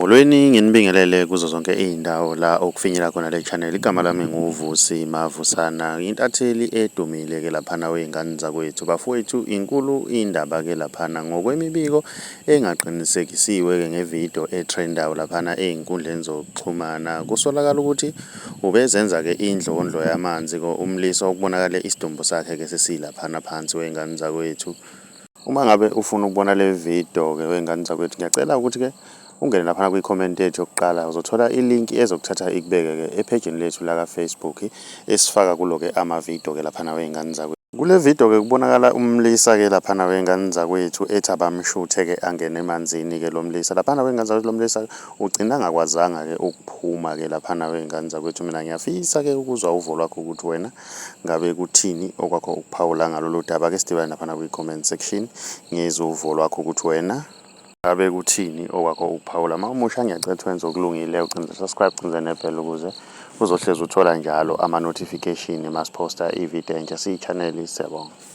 Molweni, nginibingelele kuzo zonke iy'ndawo la okufinyelela khona le channel. Igama lami nguVusi Mavusana, intatheli edumile-ke laphana wey'ngane zakwethu. Bafowethu, inkulu indaba-ke laphana ngokwemibiko engaqinisekisiwe-ke ngevidiyo etrendayo laphana ey'nkundleni zokuxhumana. Kusolakala ukuthi ubezenza-ke indlondlo yamanzi umlisa okubonakale isidumbu sakhe-ke sesilaphana phansi wey'ngane zakwethu. Uma ngabe ufuna ukubona le video-ke wey'ngane zakwethu, ngiyacela ukuthi-ke ungene laphana kwi-comment yethu yokuqala, uzothola ilinki ezokuthatha ikubeke-ke ephejini lethu la ka-Facebook esifaka kulo-ke amavidiyo-ke laphana wey'ngane zakwethu. Kule video-ke kubonakala umlisa-ke laphana wey'ngane zakwethu ethi abamshuthe-ke angene emanzini-ke lo mlisa. Laphana wey'ngane zakwethu lo mlisa ugcina angakwazanga-ke ukuphuma-ke laphana wey'ngane zakwethu. Mina ngiyafisa-ke ukuzwa uvo lwakho ukuthi wena ngabe kuthini okwakho ukuphawula ngalolu daba. Ake sidibane laphana kwi-comment section ngizwe uvo lwakho ukuthi wena ngabe kuthini okwakho ukuphawula. Uma umusha ngiyacela ukuthi wenze okulungile, ucinze subscribe, ucinze nebhele ukuze uzohlezi uthola njalo ama-notification masiphosta ividiyo entsha siyi-channel. Siyabonga.